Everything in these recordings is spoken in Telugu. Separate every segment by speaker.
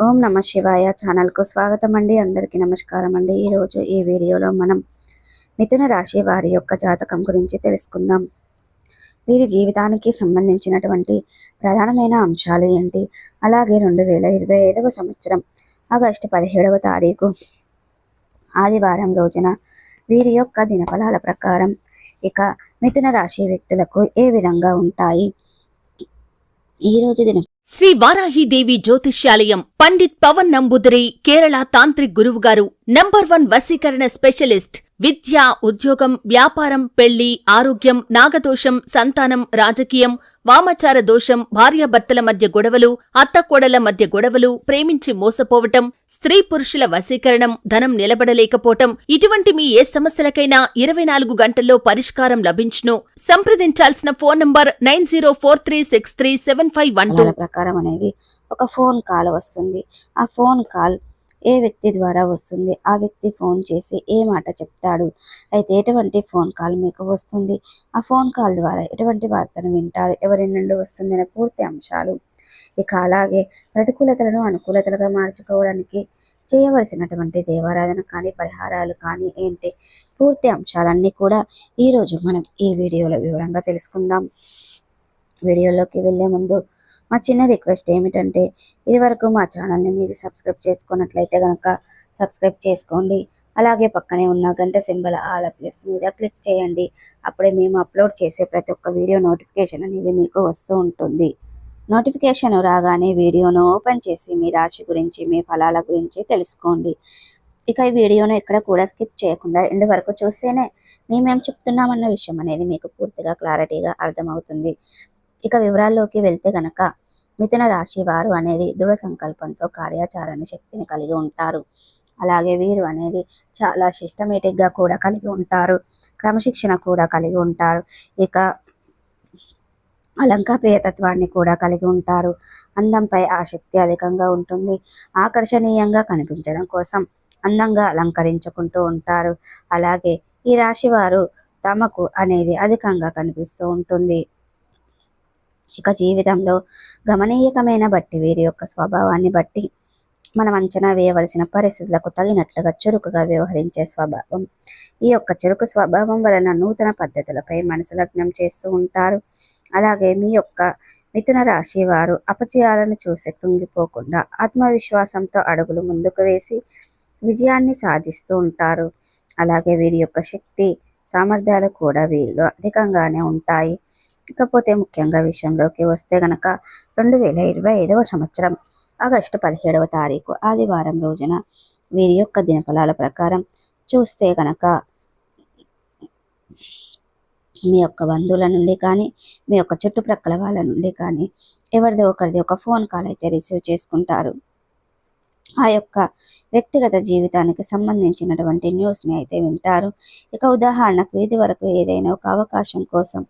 Speaker 1: ఓం నమ శివాయ ఛానల్కు స్వాగతం అండి. అందరికీ నమస్కారం అండి. ఈరోజు ఈ వీడియోలో మనం మిథున రాశి వారి యొక్క జాతకం గురించి తెలుసుకుందాం. వీరి జీవితానికి సంబంధించినటువంటి ప్రధానమైన అంశాలు ఏంటి, అలాగే 2025వ సంవత్సరం ఆగస్టు 17వ తారీఖు ఆదివారం రోజున వీరి యొక్క దినఫలాల ప్రకారం ఇక మిథున రాశి వ్యక్తులకు ఏ విధంగా ఉంటాయి. ఈ రోజు దినం
Speaker 2: శ్రీ వారాహిదేవి జ్యోతిష్యాలయం పండిత్ పవన్ నంబూదరి కేరళ తాంత్రిక్ గురువుగారు నంబర్ 1 వశీకరణ స్పెషలిస్ట్. విద్య, ఉద్యోగం, వ్యాపారం, పెళ్లి, ఆరోగ్యం, నాగదోషం, సంతానం, రాజకీయం, వామాచార దోషం, భార్యాభర్తల మధ్య గొడవలు, అత్తకోడల మధ్య గొడవలు, ప్రేమించి మోసపోవటం, స్త్రీ పురుషుల వశీకరణం, ధనం నిలబడలేకపోవటం, ఇటువంటి మీ ఏ సమస్యలకైనా 24 గంటల్లో పరిష్కారం లభించును. సంప్రదించాల్సిన ఫోన్ నంబర్ 9043637512.
Speaker 1: ప్రకారం అనేది ఒక ఫోన్ కాల్ వస్తుంది. ఆ ఫోన్ కాల్ ఏ వ్యక్తి ద్వారా వస్తుంది, ఆ వ్యక్తి ఫోన్ చేసి ఏ మాట చెప్తాడు, అయితే ఎటువంటి ఫోన్ కాల్ మీకు వస్తుంది, ఆ ఫోన్ కాల్ ద్వారా ఎటువంటి వార్తను వింటారు, ఎవరి నుండి వస్తుంది అనే పూర్తి అంశాలు, ఇక అలాగే ప్రతికూలతలను అనుకూలతలుగా మార్చుకోవడానికి చేయవలసినటువంటి దేవారాధన కానీ పరిహారాలు కానీ ఏంటి, పూర్తి అంశాలన్నీ కూడా ఈరోజు మనం ఈ వీడియోలో వివరంగా తెలుసుకుందాం. వీడియోలోకి వెళ్ళే ముందు మా చిన్న రిక్వెస్ట్ ఏమిటంటే, ఇదివరకు మా ఛానల్ని మీరు సబ్స్క్రైబ్ చేసుకున్నట్లయితే కనుక సబ్స్క్రైబ్ చేసుకోండి. అలాగే పక్కనే ఉన్న గంట సింబల్ ఆల్ అప్డేట్స్ మీద క్లిక్ చేయండి. అప్పుడే మేము అప్లోడ్ చేసే ప్రతి ఒక్క వీడియో నోటిఫికేషన్ అనేది మీకు వస్తూ ఉంటుంది. నోటిఫికేషన్ రాగానే వీడియోను ఓపెన్ చేసి మీ రాశి గురించి, మీ ఫలాల గురించి తెలుసుకోండి. ఇక ఈ వీడియోను ఎక్కడ కూడా స్కిప్ చేయకుండా ఎండ్ వరకు చూస్తేనే మేమేం చెప్తున్నామన్న విషయం అనేది మీకు పూర్తిగా క్లారిటీగా అర్థమవుతుంది. ఇక వివరాల్లోకి వెళ్తే గనక మిథున రాశి వారు అనేది దృఢ సంకల్పంతో కార్యాచరణ శక్తిని కలిగి ఉంటారు. అలాగే వీరు అనేది చాలా సిస్టమేటిక్గా కూడా కలిగి ఉంటారు, క్రమశిక్షణ కూడా కలిగి ఉంటారు. ఇక అలంకాప్రియతత్వాన్ని కూడా కలిగి ఉంటారు. అందంపై ఆసక్తి అధికంగా ఉంటుంది. ఆకర్షణీయంగా కనిపించడం కోసం అందంగా అలంకరించుకుంటూ ఉంటారు. అలాగే ఈ రాశి వారు తమకు అనేది అధికంగా కనిపిస్తూ ఉంటుంది. ఇక జీవితంలో గమనీయకమైన బట్టి వీరి యొక్క స్వభావాన్ని బట్టి మనం అంచనా వేయవలసిన పరిస్థితులకు తగినట్లుగా చురుకుగా వ్యవహరించే స్వభావం. ఈ యొక్క చురుకు స్వభావం వలన నూతన పద్ధతులపై మనసు లగ్నం చేస్తూ ఉంటారు. అలాగే మీ యొక్క మిథున రాశి వారు అపజయాలను చూసి కృంగిపోకుండా ఆత్మవిశ్వాసంతో అడుగులు ముందుకు వేసి విజయాన్ని సాధిస్తూ ఉంటారు. అలాగే వీరి యొక్క శక్తి సామర్థ్యాలు కూడా వీరిలో అధికంగానే ఉంటాయి. ఇకపోతే ముఖ్యంగా విషయంలోకి వస్తే గనక 2025వ సంవత్సరం ఆగస్టు 17వ తారీఖు ఆదివారం రోజున వీరి యొక్క దినఫలాల ప్రకారం చూస్తే గనక మీ యొక్క బంధువుల నుండి కానీ, మీ యొక్క చుట్టుప్రక్కల వాళ్ళ నుండి కానీ ఎవరిదో ఒకరిది ఒక ఫోన్ కాల్ అయితే రిసీవ్ చేసుకుంటారు. ఆ యొక్క వ్యక్తిగత జీవితానికి సంబంధించినటువంటి న్యూస్ని అయితే వింటారు. ఇక ఉదాహరణకు ఇది వరకు ఏదైనా ఒక అవకాశం కోసం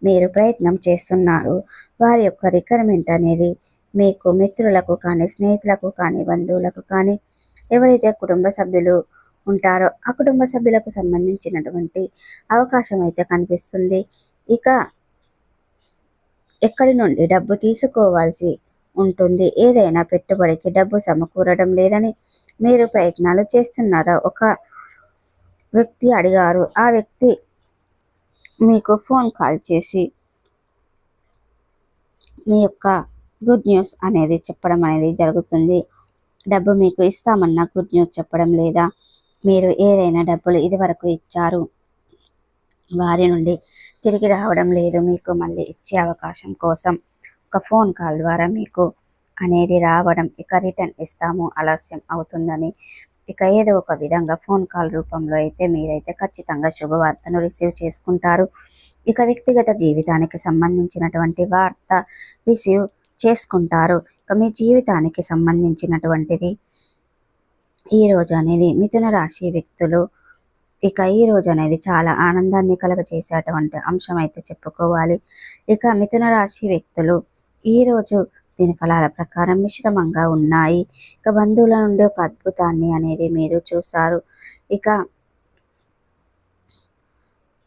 Speaker 1: మీరు ప్రయత్నం చేస్తున్నారు. వారి యొక్క రిక్వైర్మెంట్ అనేది మీకు మిత్రులకు కానీ, స్నేహితులకు కానీ, బంధువులకు కానీ, ఎవరైతే కుటుంబ సభ్యులు ఉంటారో ఆ కుటుంబ సభ్యులకు సంబంధించినటువంటి అవకాశం అయితే కనిపిస్తుంది. ఇక ఎక్కడి నుండి డబ్బు తీసుకోవాల్సి ఉంటుంది, ఏదైనా పెట్టుబడికి డబ్బు సమకూరడం లేదని మీరు ప్రయత్నాలు చేస్తున్నారా, ఒక వ్యక్తి అడిగారు, ఆ వ్యక్తి మీకు ఫోన్ కాల్ చేసి మీ యొక్క గుడ్ న్యూస్ అనేది చెప్పడం అనేది జరుగుతుంది. డబ్బు మీకు ఇస్తామన్న గుడ్ న్యూస్ చెప్పడం లేదా, మీరు ఏదైనా డబ్బులు ఇదివరకు ఇచ్చారు వారి నుండి తిరిగి రావడం లేదు, మీకు మళ్ళీ ఇచ్చే అవకాశం కోసం ఒక ఫోన్ కాల్ ద్వారా మీకు అనేది రావడం, ఇక రిటర్న్ ఇస్తాము ఆలస్యం అవుతుందని, ఇక ఏదో ఒక విధంగా ఫోన్ కాల్ రూపంలో అయితే మీరైతే ఖచ్చితంగా శుభవార్తను రిసీవ్ చేసుకుంటారు. ఇక వ్యక్తిగత జీవితానికి సంబంధించినటువంటి వార్త రిసీవ్ చేసుకుంటారు. ఇక మీ జీవితానికి సంబంధించినటువంటిది ఈరోజు అనేది మిథున రాశి వ్యక్తులు ఇక ఈరోజు అనేది చాలా ఆనందాన్ని కలగజేసేటువంటి అంశం అయితే చెప్పుకోవాలి. ఇక మిథున రాశి వ్యక్తులు ఈరోజు దీని ఫలాల ప్రకారం మిశ్రమంగా ఉన్నాయి. ఇక బంధువుల నుండి ఒక అద్భుతాన్ని అనేది మీరు చూశారు. ఇక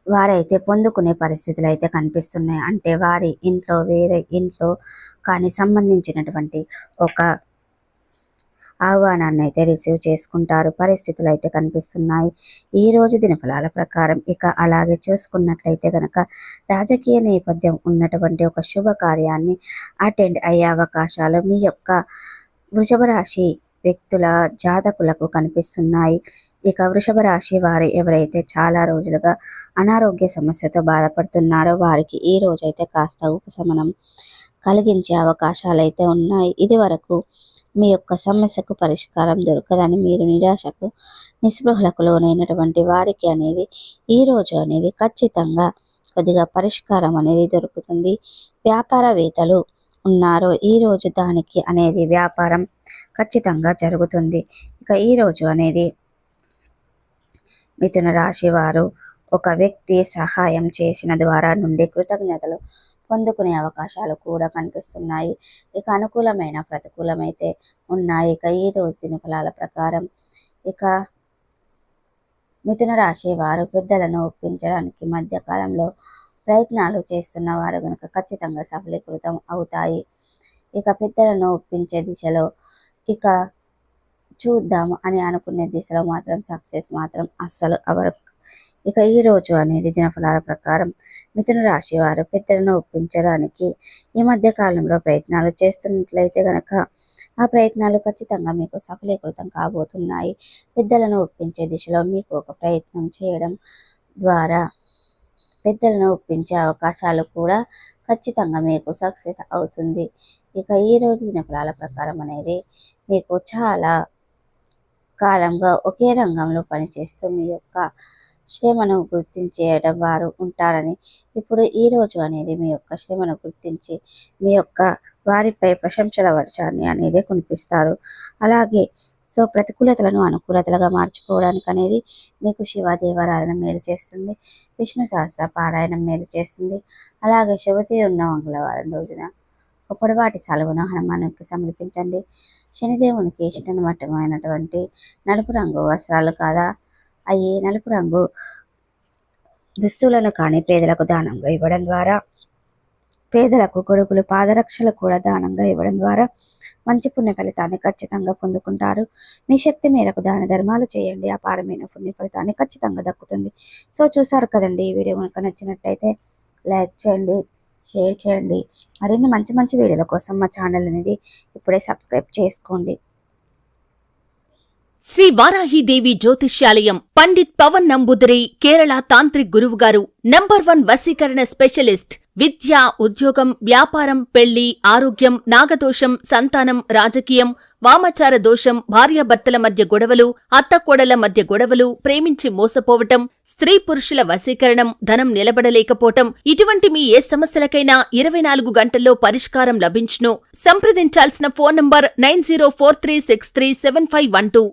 Speaker 1: వారైతే పొందుకునే పరిస్థితులు అయితే కనిపిస్తున్నాయి. అంటే వారి ఇంట్లో వేరే ఇంట్లో కానీ సంబంధించినటువంటి ఒక ఆహ్వానాన్ని అయితే రిసీవ్ చేసుకుంటారు. పరిస్థితులు అయితే కనిపిస్తున్నాయి ఈ రోజు దినఫలాల ప్రకారం. ఇక అలాగే చూసుకున్నట్లయితే గనక రాజకీయ నేపథ్యం ఉన్నటువంటి ఒక శుభకార్యాన్ని అటెండ్ అయ్యే అవకాశాలు మీ యొక్క వృషభ రాశి వ్యక్తుల జాతకులకు కనిపిస్తున్నాయి. ఇక వృషభ రాశి వారు ఎవరైతే చాలా రోజులుగా అనారోగ్య సమస్యతో బాధపడుతున్నారో వారికి ఈ రోజైతే కాస్త ఉపశమనం కలిగించే అవకాశాలు అయితే ఉన్నాయి. ఇది వరకు మీ యొక్క సమస్యకు పరిష్కారం దొరకదని మీరు నిరాశకు నిస్పృహలకు లోనైనటువంటి వారికి అనేది ఈ రోజు అనేది ఖచ్చితంగా కొద్దిగా పరిష్కారం అనేది దొరుకుతుంది. వ్యాపారవేత్తలు ఉన్నారో ఈ రోజు దానికి అనేది వ్యాపారం ఖచ్చితంగా జరుగుతుంది. ఇక ఈ రోజు అనేది మిథున రాశి వారు ఒక వ్యక్తి సహాయం చేసిన ద్వారా నుండి కృతజ్ఞతలు పొందుకునే అవకాశాలు కూడా కనిపిస్తున్నాయి. ఇక అనుకూలమైన ప్రతికూలమైతే ఉన్నాయి. ఇక ఈ రోజు దినఫలాల ప్రకారం ఇక మిథున రాశి వారు పెద్దలను ఒప్పించడానికి మధ్యకాలంలో ప్రయత్నాలు చేస్తున్న వారు కనుక ఖచ్చితంగా సఫలీకృతం అవుతాయి. ఇక పెద్దలను ఒప్పించే దిశలో ఇక చూద్దాం అని అనుకునే దిశలో మాత్రం సక్సెస్ మాత్రం అస్సలు అవరు. ఇక ఈ రోజు అనేది దినఫలాల ప్రకారం మిథున రాశి వారు పెద్దలను ఒప్పించడానికి ఈ మధ్య కాలంలో ప్రయత్నాలు చేస్తున్నట్లయితే గనక ఆ ప్రయత్నాలు ఖచ్చితంగా మీకు సఫలీకృతం కాబోతున్నాయి. పెద్దలను ఒప్పించే దిశలో మీకు ఒక ప్రయత్నం చేయడం ద్వారా పెద్దలను ఒప్పించే అవకాశాలు కూడా ఖచ్చితంగా మీకు సక్సెస్ అవుతుంది. ఇక ఈ రోజు దినఫలాల ప్రకారం అనేది మీకు చాలా కాలంగా ఒకే రంగంలో పనిచేస్తూ మీ యొక్క శ్రమను గుర్తించేయడం వారు ఉంటారని ఇప్పుడు ఈ రోజు అనేది మీ యొక్క శ్రమను గుర్తించి మీ యొక్క వారిపై ప్రశంసల వర్షాన్ని అనేది కురిపిస్తారు. అలాగే ప్రతికూలతలను అనుకూలతలుగా మార్చుకోవడానికి అనేది మీకు శివదేవారాధన మేలు చేస్తుంది. విష్ణు సహస్ర పారాయణం మేలు చేస్తుంది. అలాగే శుభతి ఉన్న మంగళవారం రోజున ఒక పొడవాటి సెలవును హనుమానునికి సమర్పించండి. శనిదేవునికి ఇష్టమైనటువంటి నలుపు రంగు వస్త్రాలు కాదా అవి నలుపు రంగు దుస్తులను కానీ పేదలకు దానంగా ఇవ్వడం ద్వారా, పేదలకు గొడుగులు పాదరక్షలు కూడా దానంగా ఇవ్వడం ద్వారా మంచి పుణ్య ఫలితాన్ని ఖచ్చితంగా పొందుకుంటారు. మీ శక్తి మేరకు దాన ధర్మాలు చేయండి. అపారమైన పుణ్య ఫలితాన్ని ఖచ్చితంగా దక్కుతుంది. చూసారు కదండి, ఈ వీడియో కనుక నచ్చినట్టయితే లైక్ చేయండి, షేర్ చేయండి. మరిన్ని మంచి మంచి వీడియోల కోసం మా ఛానల్ అనేది ఇప్పుడే సబ్స్క్రైబ్ చేసుకోండి.
Speaker 2: శ్రీ వారాహిదేవి జ్యోతిష్యాలయం పండిట్ పవన్ నంబూదిరి కేరళ తాంత్రిక్ గురువుగారు నంబర్ 1 వశీకరణ స్పెషలిస్ట్. విద్య, ఉద్యోగం, వ్యాపారం, పెళ్లి, ఆరోగ్యం, నాగదోషం, సంతానం, రాజకీయం, వామాచార దోషం, భార్యాభర్తల మధ్య గొడవలు, అత్తకోడళ్ల మధ్య గొడవలు, ప్రేమించి మోసపోవటం, స్త్రీ పురుషుల వశీకరణం, ధనం నిలబడలేకపోవటం, ఇటువంటి మీ ఏ సమస్యలకైనా 24 గంటల్లో పరిష్కారం లభించును. సంప్రదించాల్సిన ఫోన్ నంబర్ 9043637512.